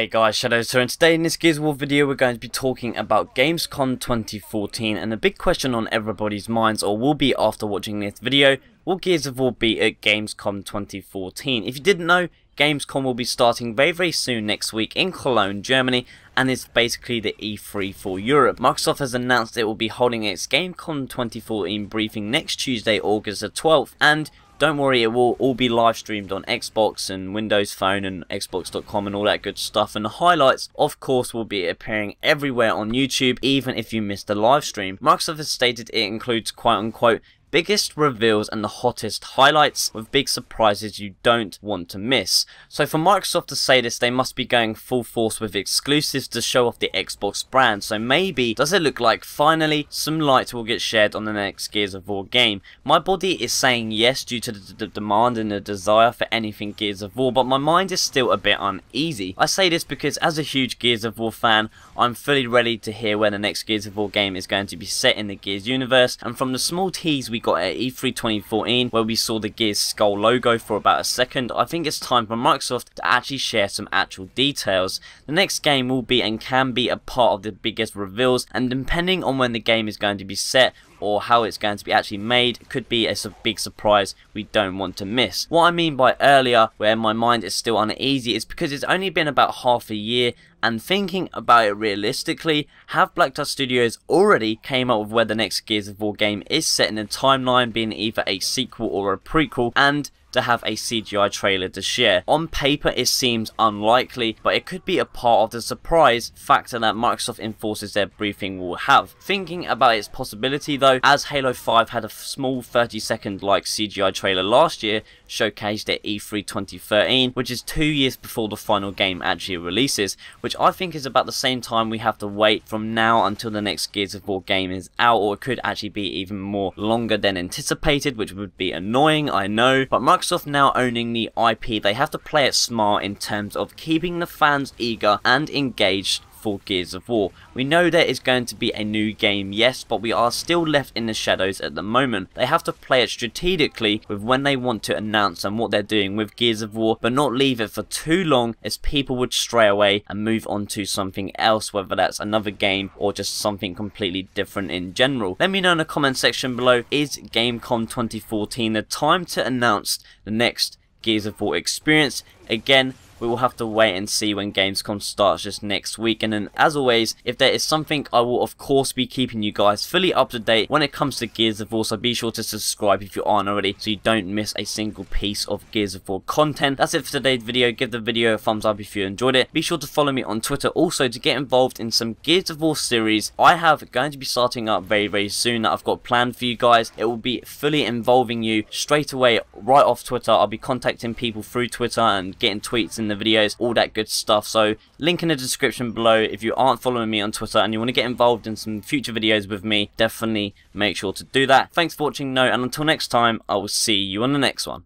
Hey guys, Shadowz here, and today in this Gears of War video we're going to be talking about Gamescom 2014, and the big question on everybody's minds, or will be after watching this video, will Gears of War be at Gamescom 2014? If you didn't know, Gamescom will be starting very soon next week in Cologne, Germany, and it's basically the E3 for Europe. Microsoft has announced it will be holding its Gamescom 2014 briefing next Tuesday, August the 12th, and don't worry, it will all be live streamed on Xbox and Windows Phone and Xbox.com and all that good stuff. And the highlights, of course, will be appearing everywhere on YouTube, even if you missed the live stream. Microsoft has stated it includes quote unquote biggest reveals and the hottest highlights with big surprises you don't want to miss. So for Microsoft to say this, they must be going full force with exclusives to show off the Xbox brand. So maybe, does it look like finally some light will get shed on the next Gears of War game? My body is saying yes due to the demand and the desire for anything Gears of War, but my mind is still a bit uneasy. I say this because as a huge Gears of War fan, I'm fully ready to hear where the next Gears of War game is going to be set in the Gears universe, and from the small tease we got at E3 2014 where we saw the Gears skull logo for about a second, I think it's time for Microsoft to actually share some actual details. The next game will be and can be a part of the biggest reveals, and depending on when the game is going to be set or how it's going to be actually made, it could be a big surprise we don't want to miss. What I mean by earlier, where my mind is still uneasy, is because it's only been about half a year, and thinking about it realistically, have Black Tusk Studios already came up with where the next Gears of War game is set in the timeline, being either a sequel or a prequel, and to have a CGI trailer to share? On paper it seems unlikely, but it could be a part of the surprise factor that Microsoft enforces their briefing will have. Thinking about its possibility though, as Halo 5 had a small 30-second like CGI trailer last year, showcased at E3 2013, which is 2 years before the final game actually releases, which I think is about the same time we have to wait from now until the next Gears of War game is out, or it could actually be even more longer than anticipated, which would be annoying, I know, but Microsoft now owning the IP, they have to play it smart in terms of keeping the fans eager and engaged for Gears of War. We know there is going to be a new game, yes, but we are still left in the shadows at the moment. They have to play it strategically with when they want to announce and what they're doing with Gears of War, but not leave it for too long, as people would stray away and move on to something else, whether that's another game or just something completely different in general. Let me know in the comment section below, is Gamescom 2014 the time to announce the next Gears of War experience? Again, we will have to wait and see when Gamescom starts just next week, and then as always, if there is something, I will of course be keeping you guys fully up to date when it comes to Gears of War, so be sure to subscribe if you aren't already so you don't miss a single piece of Gears of War content. That's it for today's video. Give the video a thumbs up if you enjoyed it. Be sure to follow me on Twitter also to get involved in some Gears of War series I have going to be starting up very soon that I've got planned for you guys. It will be fully involving you straight away right off Twitter. I'll be contacting people through Twitter and getting tweets in the videos, all that good stuff. So link in the description below. If you aren't following me on Twitter and you want to get involved in some future videos with me, definitely make sure to do that. Thanks for watching, and until next time, I will see you on the next one.